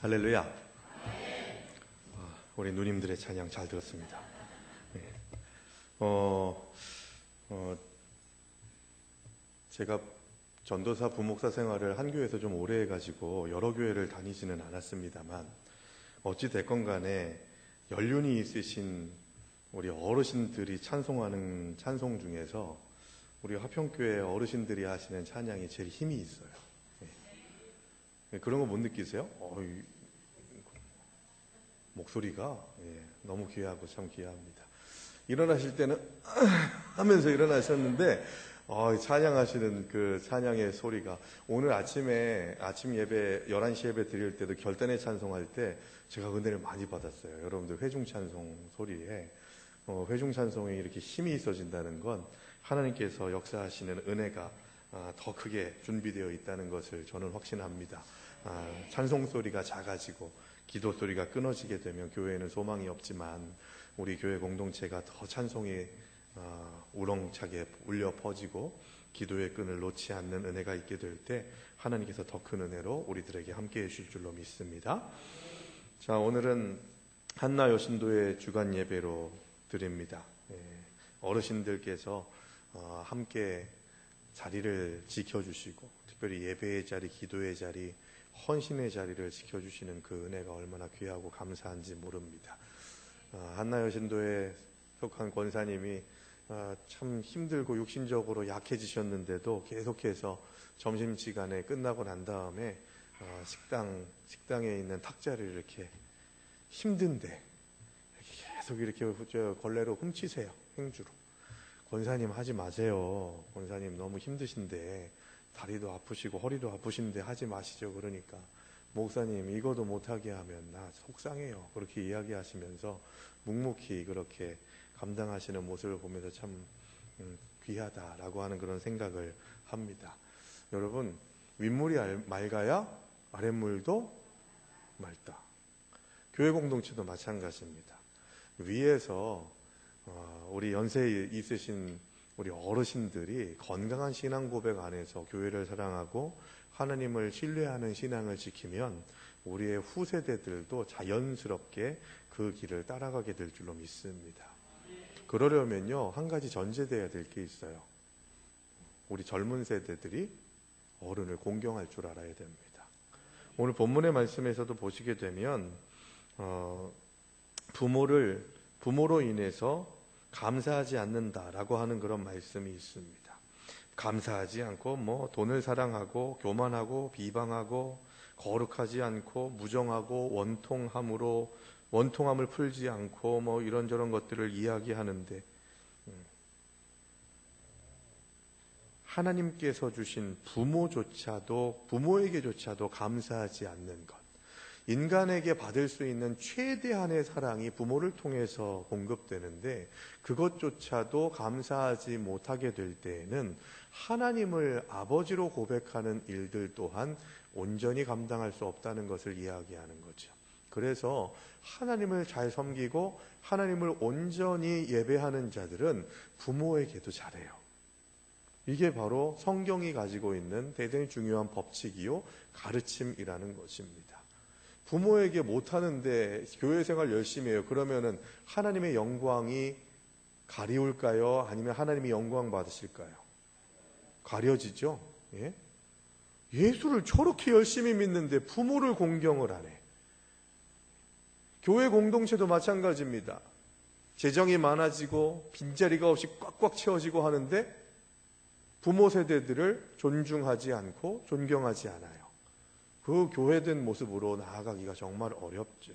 할렐루야. 우리 누님들의 찬양 잘 들었습니다. 네. 제가 전도사 부목사 생활을 한 교회에서 좀 오래 해가지고 여러 교회를 다니지는 않았습니다만, 어찌 됐건 간에 연륜이 있으신 우리 어르신들이 찬송하는 찬송 중에서 우리 화평교회 어르신들이 하시는 찬양이 제일 힘이 있어요. 네. 그런 거 못 느끼세요? 목소리가 너무 귀하고 참 귀합니다. 일어나실 때는 하면서 일어나셨는데 찬양하시는 그 찬양의 소리가, 오늘 아침 예배 11시 예배 드릴 때도 결단의 찬송할 때 제가 은혜를 많이 받았어요. 여러분들 회중 찬송 소리에 회중 찬송에 이렇게 힘이 있어진다는 건 하나님께서 역사하시는 은혜가 더 크게 준비되어 있다는 것을 저는 확신합니다. 찬송 소리가 작아지고 기도 소리가 끊어지게 되면 교회에는 소망이 없지만, 우리 교회 공동체가 더 찬송이 우렁차게 울려 퍼지고 기도의 끈을 놓지 않는 은혜가 있게 될 때 하나님께서 더 큰 은혜로 우리들에게 함께해 주실 줄로 믿습니다. 자, 오늘은 한나 여신도의 주간 예배로 드립니다. 어르신들께서 함께 자리를 지켜주시고, 특별히 예배의 자리, 기도의 자리, 헌신의 자리를 지켜주시는 그 은혜가 얼마나 귀하고 감사한지 모릅니다. 한나 여신도에 속한 권사님이 참 힘들고 육신적으로 약해지셨는데도 계속해서 점심시간에 끝나고 난 다음에 식당에 있는 탁자를 이렇게 힘든데 계속 이렇게 걸레로 훔치세요. 행주로. 권사님 하지 마세요. 권사님 너무 힘드신데, 다리도 아프시고 허리도 아프신데 하지 마시죠. 그러니까 목사님 이거도 못하게 하면 나 속상해요. 그렇게 이야기하시면서 묵묵히 그렇게 감당하시는 모습을 보면서 참 귀하다라고 하는 그런 생각을 합니다. 여러분, 윗물이 맑아야 아랫물도 맑다. 교회 공동체도 마찬가지입니다. 위에서 우리 연세 있으신 우리 어르신들이 건강한 신앙 고백 안에서 교회를 사랑하고 하나님을 신뢰하는 신앙을 지키면 우리의 후세대들도 자연스럽게 그 길을 따라가게 될 줄로 믿습니다. 그러려면요, 한 가지 전제되어야 될 게 있어요. 우리 젊은 세대들이 어른을 공경할 줄 알아야 됩니다. 오늘 본문의 말씀에서도 보시게 되면 부모로 인해서 감사하지 않는다라고 하는 그런 말씀이 있습니다. 감사하지 않고 돈을 사랑하고 교만하고 비방하고 거룩하지 않고 무정하고 원통함을 풀지 않고 이런저런 것들을 이야기하는데, 하나님께서 주신 부모에게조차도 감사하지 않는 것, 인간에게 받을 수 있는 최대한의 사랑이 부모를 통해서 공급되는데, 그것조차도 감사하지 못하게 될 때에는 하나님을 아버지로 고백하는 일들 또한 온전히 감당할 수 없다는 것을 이야기하는 거죠. 그래서 하나님을 잘 섬기고 하나님을 온전히 예배하는 자들은 부모에게도 잘해요. 이게 바로 성경이 가지고 있는 대단히 중요한 법칙이요 가르침이라는 것입니다. 부모에게 못하는데 교회 생활 열심히 해요. 그러면은 하나님의 영광이 가리울까요? 아니면 하나님이 영광 받으실까요? 가려지죠. 예수를 저렇게 열심히 믿는데 부모를 공경을 안 해. 교회 공동체도 마찬가지입니다. 재정이 많아지고 빈자리가 없이 꽉꽉 채워지고 하는데 부모 세대들을 존중하지 않고 존경하지 않아요. 그 교회된 모습으로 나아가기가 정말 어렵죠.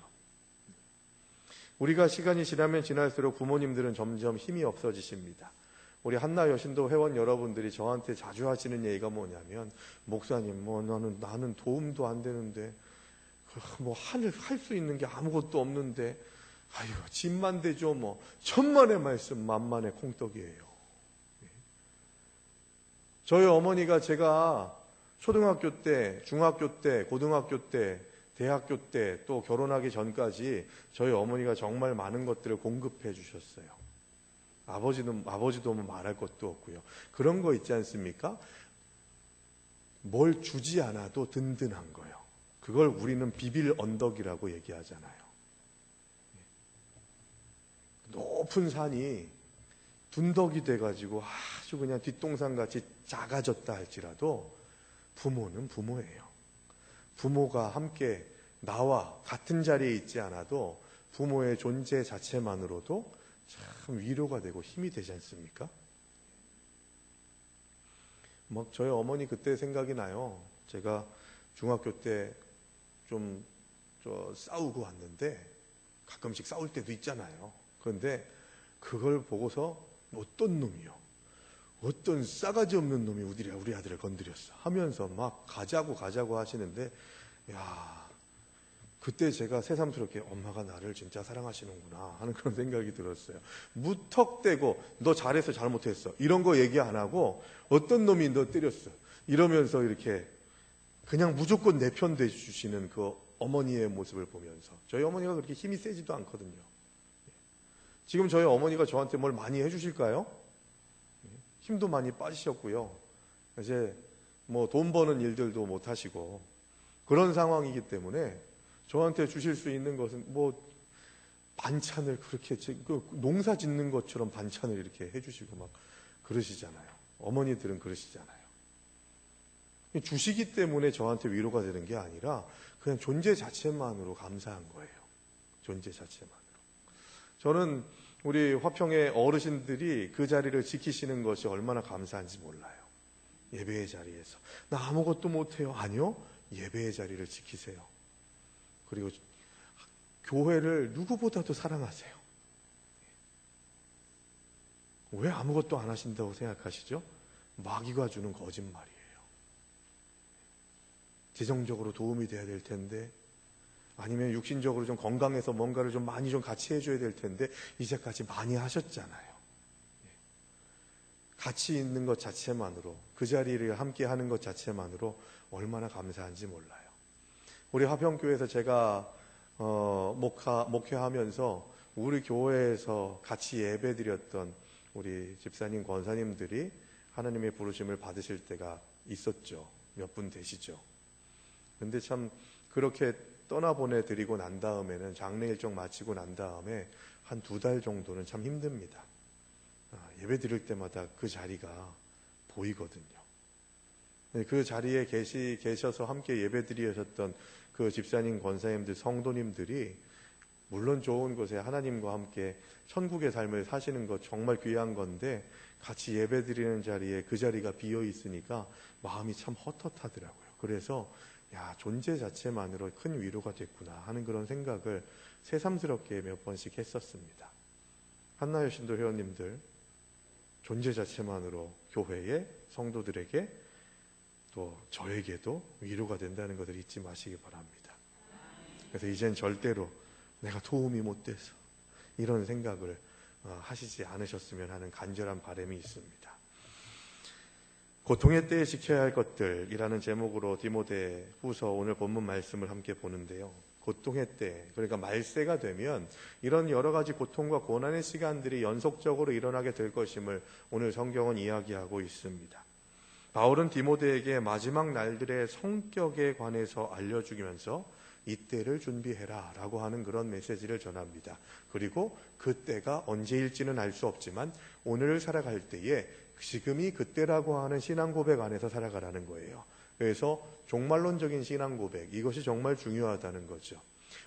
우리가 시간이 지나면 지날수록 부모님들은 점점 힘이 없어지십니다. 우리 한나 여신도 회원 여러분들이 저한테 자주 하시는 얘기가 뭐냐면, 목사님 나는 도움도 안 되는데 할 수 있는 게 아무것도 없는데 집만 되죠. 천만의 말씀 만만의 콩떡이에요. 저희 어머니가 제가 초등학교 때, 중학교 때, 고등학교 때, 대학교 때, 또 결혼하기 전까지 저희 어머니가 정말 많은 것들을 공급해 주셨어요. 아버지도 말할 것도 없고요. 그런 거 있지 않습니까? 뭘 주지 않아도 든든한 거예요. 그걸 우리는 비빌 언덕이라고 얘기하잖아요. 높은 산이 둔덕이 돼가지고 아주 그냥 뒷동산같이 작아졌다 할지라도 부모는 부모예요. 부모가 함께 나와 같은 자리에 있지 않아도 부모의 존재 자체만으로도 참 위로가 되고 힘이 되지 않습니까? 막 저희 어머니 그때 생각이 나요. 제가 중학교 때 좀 싸우고 왔는데 가끔씩 싸울 때도 있잖아요. 그런데 그걸 보고서 어떤 놈이요, 어떤 싸가지 없는 놈이 우리 아들을 건드렸어 하면서 막 가자고 하시는데, 야, 그때 제가 새삼스럽게 엄마가 나를 진짜 사랑하시는구나 하는 그런 생각이 들었어요. 무턱대고 너 잘했어 잘못했어 이런 거 얘기 안 하고 어떤 놈이 너 때렸어 이러면서 이렇게 그냥 무조건 내 편 돼주시는 그 어머니의 모습을 보면서, 저희 어머니가 그렇게 힘이 세지도 않거든요. 지금 저희 어머니가 저한테 뭘 많이 해주실까요? 힘도 많이 빠지셨고요. 이제 뭐 돈 버는 일들도 못 하시고 그런 상황이기 때문에 저한테 주실 수 있는 것은 뭐 반찬을 그렇게 농사 짓는 것처럼 반찬을 이렇게 해주시고 막 그러시잖아요. 어머니들은 그러시잖아요. 주시기 때문에 저한테 위로가 되는 게 아니라 그냥 존재 자체만으로 감사한 거예요. 존재 자체만으로. 저는 우리 화평의 어르신들이 그 자리를 지키시는 것이 얼마나 감사한지 몰라요. 예배의 자리에서 나 아무것도 못해요. 아니요, 예배의 자리를 지키세요. 그리고 교회를 누구보다도 사랑하세요. 왜 아무것도 안 하신다고 생각하시죠? 마귀가 주는 거짓말이에요. 재정적으로 도움이 돼야 될 텐데, 아니면 육신적으로 좀 건강해서 뭔가를 좀 많이 좀 같이 해줘야 될 텐데 이제까지 많이 하셨잖아요. 같이 있는 것 자체만으로, 그 자리를 함께 하는 것 자체만으로 얼마나 감사한지 몰라요. 우리 화평교회에서 제가 목회하면서 우리 교회에서 같이 예배드렸던 우리 집사님, 권사님들이 하나님의 부르심을 받으실 때가 있었죠. 몇 분 되시죠. 근데 참 그렇게 떠나보내드리고 난 다음에는, 장례 일정 마치고 난 다음에 한 2달 정도는 참 힘듭니다. 예배 드릴 때마다 그 자리가 보이거든요. 그 자리에 계셔서 함께 예배 드리셨던 그 집사님, 권사님들, 성도님들이 물론 좋은 곳에 하나님과 함께 천국의 삶을 사시는 것 정말 귀한 건데, 같이 예배 드리는 자리에 그 자리가 비어 있으니까 마음이 참 헛헛하더라고요. 그래서 존재 자체만으로 큰 위로가 됐구나 하는 그런 생각을 새삼스럽게 몇 번씩 했었습니다. 한나여신도 회원님들, 존재 자체만으로 교회에, 성도들에게, 또 저에게도 위로가 된다는 것을 잊지 마시기 바랍니다. 그래서 이젠 절대로 내가 도움이 못 돼서 이런 생각을 하시지 않으셨으면 하는 간절한 바람이 있습니다. 고통의 때에 지켜야 할 것들이라는 제목으로 디모데후서 오늘 본문 말씀을 함께 보는데요. 고통의 때, 그러니까 말세가 되면 이런 여러 가지 고통과 고난의 시간들이 연속적으로 일어나게 될 것임을 오늘 성경은 이야기하고 있습니다. 바울은 디모데에게 마지막 날들의 성격에 관해서 알려주면서 이때를 준비해라 라고 하는 그런 메시지를 전합니다. 그리고 그때가 언제일지는 알 수 없지만 오늘을 살아갈 때에 지금이 그때라고 하는 신앙 고백 안에서 살아가라는 거예요. 그래서 종말론적인 신앙 고백, 이것이 정말 중요하다는 거죠.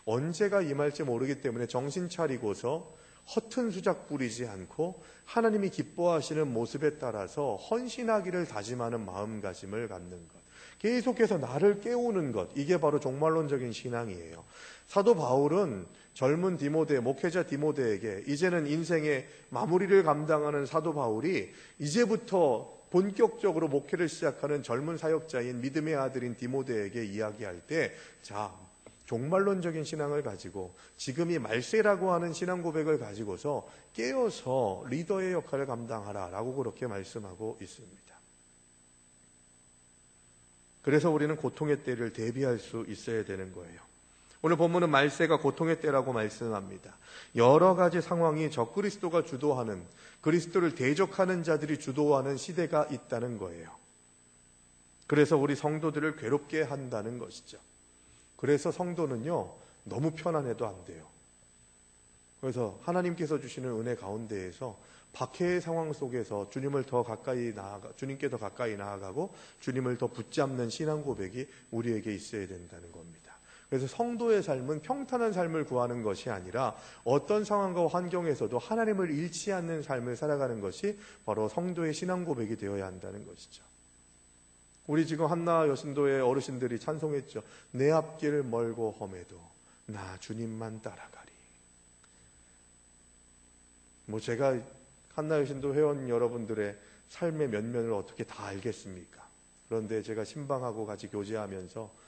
언제가 임할지 모르기 때문에 정신 차리고서 허튼 수작 부리지 않고 하나님이 기뻐하시는 모습에 따라서 헌신하기를 다짐하는 마음가짐을 갖는 것, 계속해서 나를 깨우는 것, 이게 바로 종말론적인 신앙이에요. 사도 바울은 젊은 디모데, 목회자 디모데에게, 이제는 인생의 마무리를 감당하는 사도 바울이 이제부터 본격적으로 목회를 시작하는 젊은 사역자인 믿음의 아들인 디모데에게 이야기할 때, 자, 종말론적인 신앙을 가지고 지금이 말세라고 하는 신앙 고백을 가지고서 깨어서 리더의 역할을 감당하라 라고 그렇게 말씀하고 있습니다. 그래서 우리는 고통의 때를 대비할 수 있어야 되는 거예요. 오늘 본문은 말세가 고통의 때라고 말씀합니다. 여러 가지 상황이 적그리스도가 주도하는, 그리스도를 대적하는 자들이 주도하는 시대가 있다는 거예요. 그래서 우리 성도들을 괴롭게 한다는 것이죠. 그래서 성도는요, 너무 편안해도 안 돼요. 그래서 하나님께서 주시는 은혜 가운데에서 박해의 상황 속에서 주님께 더 가까이 나아가고 주님을 더 붙잡는 신앙 고백이 우리에게 있어야 된다는 겁니다. 그래서 성도의 삶은 평탄한 삶을 구하는 것이 아니라 어떤 상황과 환경에서도 하나님을 잃지 않는 삶을 살아가는 것이 바로 성도의 신앙 고백이 되어야 한다는 것이죠. 우리 지금 한나 여신도의 어르신들이 찬송했죠. 내 앞길 멀고 험해도 나 주님만 따라가리. 제가 한나 여신도 회원 여러분들의 삶의 면면을 어떻게 다 알겠습니까? 그런데 제가 신방하고 같이 교제하면서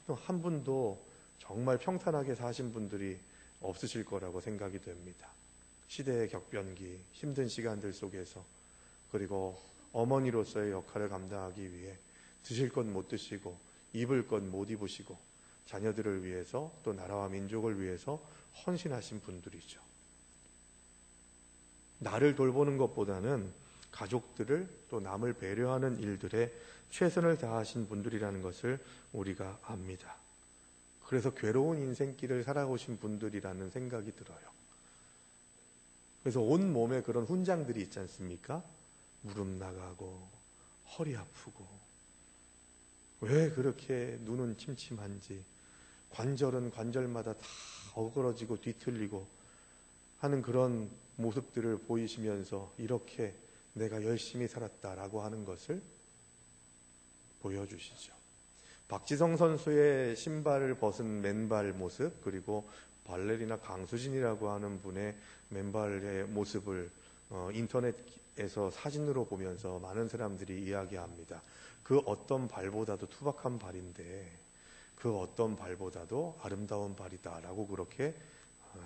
한 분도 정말 평탄하게 사신 분들이 없으실 거라고 생각이 됩니다. 시대의 격변기, 힘든 시간들 속에서, 그리고 어머니로서의 역할을 감당하기 위해 드실 것 못 드시고 입을 것 못 입으시고 자녀들을 위해서 또 나라와 민족을 위해서 헌신하신 분들이죠. 나를 돌보는 것보다는 가족들을 또 남을 배려하는 일들에 최선을 다하신 분들이라는 것을 우리가 압니다. 그래서 괴로운 인생길을 살아오신 분들이라는 생각이 들어요. 그래서 온 몸에 그런 훈장들이 있지 않습니까? 무릎 나가고 허리 아프고 왜 그렇게 눈은 침침한지, 관절은 관절마다 다 어그러지고 뒤틀리고 하는 그런 모습들을 보이시면서 이렇게 내가 열심히 살았다라고 하는 것을 보여주시죠. 박지성 선수의 신발을 벗은 맨발 모습, 그리고 발레리나 강수진이라고 하는 분의 맨발의 모습을 인터넷에서 사진으로 보면서 많은 사람들이 이야기합니다. 그 어떤 발보다도 투박한 발인데 그 어떤 발보다도 아름다운 발이다라고 그렇게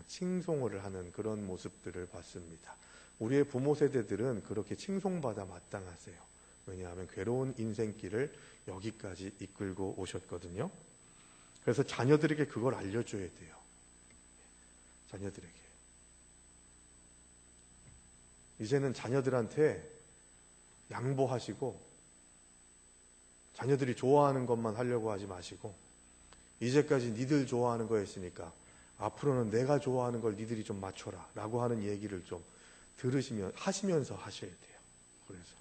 칭송을 하는 그런 모습들을 봤습니다. 우리의 부모 세대들은 그렇게 칭송받아 마땅하세요. 왜냐하면 괴로운 인생길을 여기까지 이끌고 오셨거든요. 그래서 자녀들에게 그걸 알려줘야 돼요. 자녀들에게. 이제는 자녀들한테 양보하시고 자녀들이 좋아하는 것만 하려고 하지 마시고, 이제까지 니들 좋아하는 거였으니까 앞으로는 내가 좋아하는 걸 니들이 좀 맞춰라 라고 하는 얘기를 좀 하시면서 하셔야 돼요. 그래서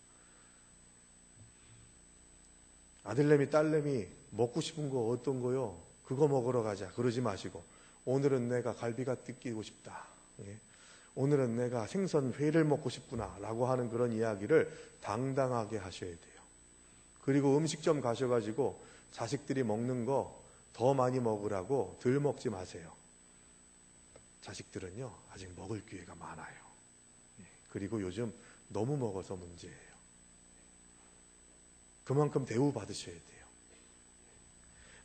아들내미 딸내미 먹고 싶은 거 어떤 거요? 그거 먹으러 가자 그러지 마시고, 오늘은 내가 갈비가 뜯기고 싶다, 오늘은 내가 생선 회를 먹고 싶구나 라고 하는 그런 이야기를 당당하게 하셔야 돼요. 그리고 음식점 가셔가지고 자식들이 먹는 거 더 많이 먹으라고 덜 먹지 마세요. 자식들은요 아직 먹을 기회가 많아요. 그리고 요즘 너무 먹어서 문제예요. 그만큼 대우받으셔야 돼요.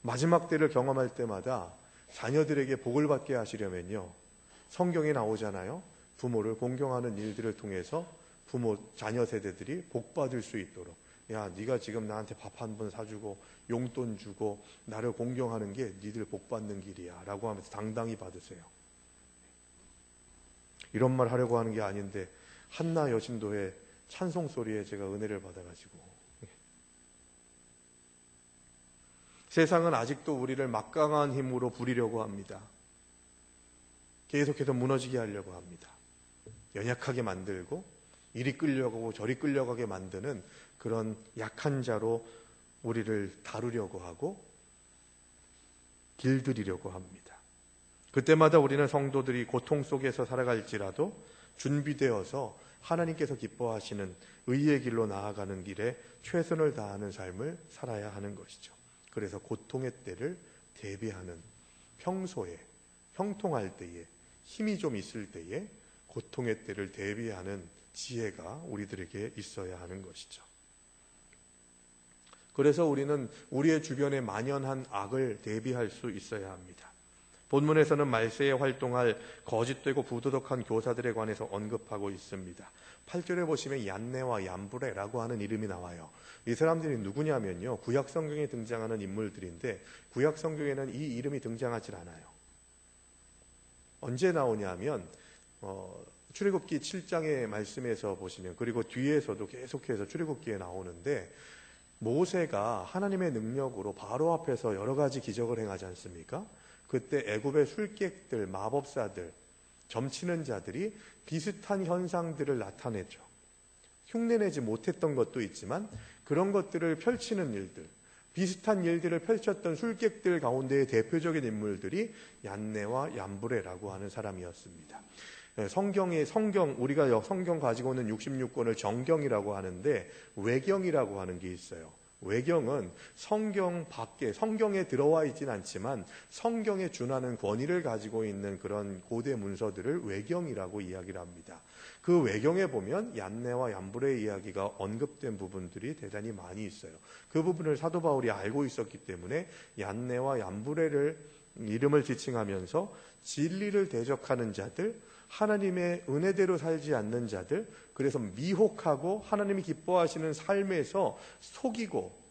마지막 때를 경험할 때마다 자녀들에게 복을 받게 하시려면요, 성경에 나오잖아요. 부모를 공경하는 일들을 통해서 자녀 세대들이 복 받을 수 있도록, 야, 네가 지금 나한테 밥 한 번 사주고 용돈 주고 나를 공경하는 게 니들 복 받는 길이야 라고 하면서 당당히 받으세요. 이런 말 하려고 하는 게 아닌데 한나 여신도의 찬송 소리에 제가 은혜를 받아가지고, 세상은 아직도 우리를 막강한 힘으로 부리려고 합니다. 계속해서 무너지게 하려고 합니다. 연약하게 만들고 이리 끌려가고 저리 끌려가게 만드는 그런 약한 자로 우리를 다루려고 하고 길들이려고 합니다. 그때마다 우리는 성도들이 고통 속에서 살아갈지라도 준비되어서 하나님께서 기뻐하시는 의의 길로 나아가는 길에 최선을 다하는 삶을 살아야 하는 것이죠. 그래서 고통의 때를 대비하는, 평소에 형통할 때에, 힘이 좀 있을 때에 고통의 때를 대비하는 지혜가 우리들에게 있어야 하는 것이죠. 그래서 우리는 우리의 주변에 만연한 악을 대비할 수 있어야 합니다. 본문에서는 말세에 활동할 거짓되고 부도덕한 교사들에 관해서 언급하고 있습니다. 8절에 보시면 얀네와 얀브레라고 하는 이름이 나와요. 이 사람들이 누구냐면요, 구약 성경에 등장하는 인물들인데 구약 성경에는 이 이름이 등장하지 않아요. 언제 나오냐면 출애굽기 7장의 말씀에서 보시면, 그리고 뒤에서도 계속해서 출애굽기에 나오는데 모세가 하나님의 능력으로 바로 앞에서 여러 가지 기적을 행하지 않습니까? 그때 애굽의 술객들, 마법사들, 점치는 자들이 비슷한 현상들을 나타내죠. 흉내내지 못했던 것도 있지만 그런 것들을 펼치는 일들, 비슷한 일들을 펼쳤던 술객들 가운데의 대표적인 인물들이 얀네와 얀브레라고 하는 사람이었습니다. 우리가 성경 가지고 있는 66권을 정경이라고 하는데 외경이라고 하는 게 있어요. 외경은 성경 밖에, 성경에 들어와 있진 않지만 성경에 준하는 권위를 가지고 있는 그런 고대 문서들을 외경이라고 이야기를 합니다. 그 외경에 보면 얀네와 얀브레의 이야기가 언급된 부분들이 대단히 많이 있어요. 그 부분을 사도 바울이 알고 있었기 때문에 얀네와 얀브레를 이름을 지칭하면서 진리를 대적하는 자들, 하나님의 은혜대로 살지 않는 자들, 그래서 미혹하고 하나님이 기뻐하시는 삶에서 속이고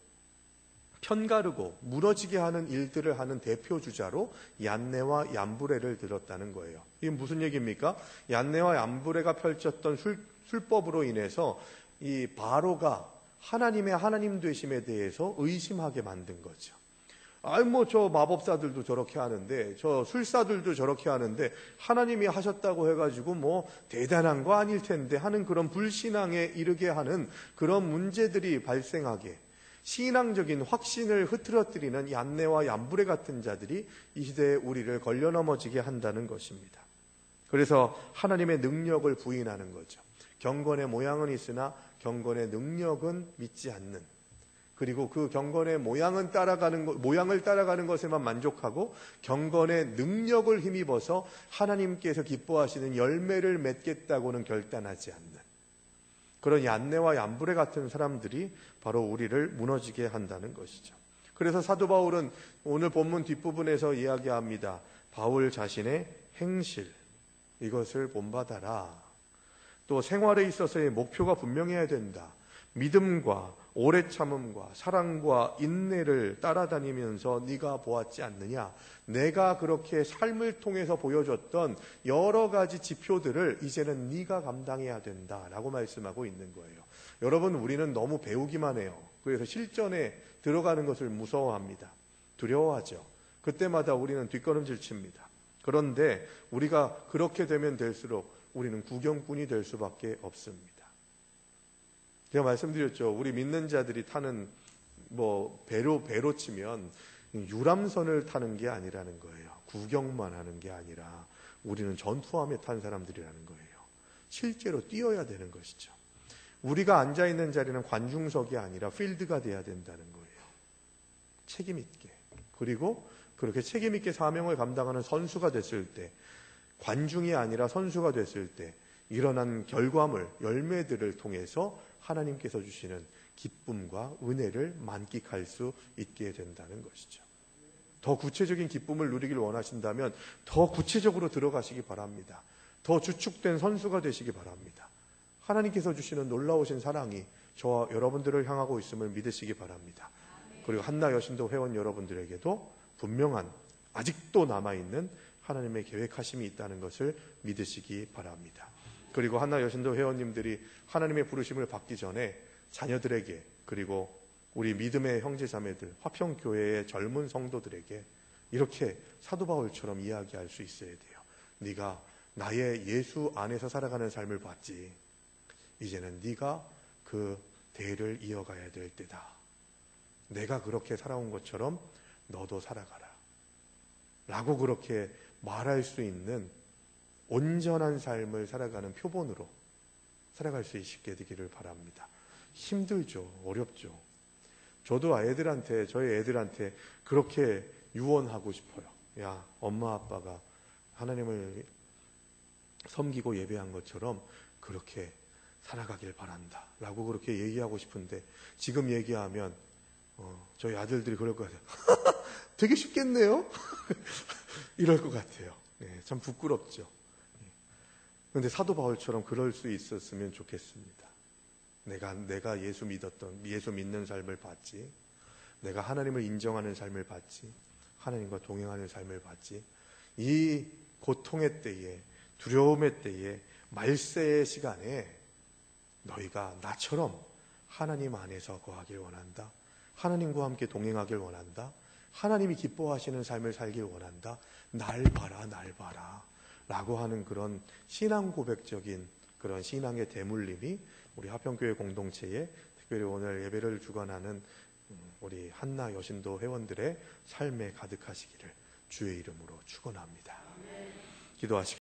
편가르고 무너지게 하는 일들을 하는 대표 주자로 얀네와 얀브레를 들었다는 거예요. 이게 무슨 얘기입니까? 얀네와 얀브레가 펼쳤던 술법으로 인해서 이 바로가 하나님의 하나님 되심에 대해서 의심하게 만든 거죠. 저 마법사들도 저렇게 하는데, 저 술사들도 저렇게 하는데, 하나님이 하셨다고 해가지고 대단한 거 아닐 텐데 하는 그런 불신앙에 이르게 하는 그런 문제들이 발생하게, 신앙적인 확신을 흐트러뜨리는 얀네와 얀브레 같은 자들이 이 시대에 우리를 걸려 넘어지게 한다는 것입니다. 그래서 하나님의 능력을 부인하는 거죠. 경건의 모양은 있으나 경건의 능력은 믿지 않는, 그리고 그 경건의 모양을 따라가는 것에만 만족하고 경건의 능력을 힘입어서 하나님께서 기뻐하시는 열매를 맺겠다고는 결단하지 않는 그런 얀네와 얀브레 같은 사람들이 바로 우리를 무너지게 한다는 것이죠. 그래서 사도 바울은 오늘 본문 뒷부분에서 이야기합니다. 바울 자신의 행실, 이것을 본받아라. 또 생활에 있어서의 목표가 분명해야 된다. 믿음과 오래 참음과 사랑과 인내를 따라다니면서 네가 보았지 않느냐. 내가 그렇게 삶을 통해서 보여줬던 여러 가지 지표들을 이제는 네가 감당해야 된다라고 말씀하고 있는 거예요. 여러분, 우리는 너무 배우기만 해요. 그래서 실전에 들어가는 것을 무서워합니다. 두려워하죠. 그때마다 우리는 뒷걸음질 칩니다. 그런데 우리가 그렇게 되면 될수록 우리는 구경꾼이 될 수밖에 없습니다. 제가 말씀드렸죠. 우리 믿는 자들이 타는 배로 치면 유람선을 타는 게 아니라는 거예요. 구경만 하는 게 아니라 우리는 전투함에 탄 사람들이라는 거예요. 실제로 뛰어야 되는 것이죠. 우리가 앉아있는 자리는 관중석이 아니라 필드가 돼야 된다는 거예요. 책임 있게. 그리고 그렇게 책임 있게 사명을 감당하는 선수가 됐을 때, 관중이 아니라 선수가 됐을 때 일어난 결과물, 열매들을 통해서 하나님께서 주시는 기쁨과 은혜를 만끽할 수 있게 된다는 것이죠. 더 구체적인 기쁨을 누리길 원하신다면 더 구체적으로 들어가시기 바랍니다. 더 주축된 선수가 되시기 바랍니다. 하나님께서 주시는 놀라우신 사랑이 저와 여러분들을 향하고 있음을 믿으시기 바랍니다. 그리고 한나 여신도 회원 여러분들에게도 분명한, 아직도 남아있는 하나님의 계획하심이 있다는 것을 믿으시기 바랍니다. 그리고 한나 여신도 회원님들이 하나님의 부르심을 받기 전에 자녀들에게, 그리고 우리 믿음의 형제자매들, 화평교회의 젊은 성도들에게 이렇게 사도 바울처럼 이야기할 수 있어야 돼요. 네가 나의 예수 안에서 살아가는 삶을 봤지. 이제는 네가 그 대를 이어가야 될 때다. 내가 그렇게 살아온 것처럼 너도 살아가라. 라고 그렇게 말할 수 있는 온전한 삶을 살아가는 표본으로 살아갈 수 있게 되기를 바랍니다. 힘들죠. 어렵죠. 저도 저희 애들한테 그렇게 유언하고 싶어요. 야, 엄마 아빠가 하나님을 섬기고 예배한 것처럼 그렇게 살아가길 바란다 라고 그렇게 얘기하고 싶은데, 지금 얘기하면 저희 아들들이 그럴 것 같아요. 되게 쉽겠네요. 이럴 것 같아요. 참 부끄럽죠. 그런데 사도 바울처럼 그럴 수 있었으면 좋겠습니다. 내가 예수 믿는 삶을 봤지. 내가 하나님을 인정하는 삶을 봤지. 하나님과 동행하는 삶을 봤지. 이 고통의 때에, 두려움의 때에, 말세의 시간에 너희가 나처럼 하나님 안에서 거하길 원한다. 하나님과 함께 동행하길 원한다. 하나님이 기뻐하시는 삶을 살길 원한다. 날 봐라, 날 봐라 라고 하는 그런 신앙 고백적인 그런 신앙의 대물림이 우리 하평교회 공동체에, 특별히 오늘 예배를 주관하는 우리 한나 여신도 회원들의 삶에 가득하시기를 주의 이름으로 축원합니다. 기도하시겠습니다.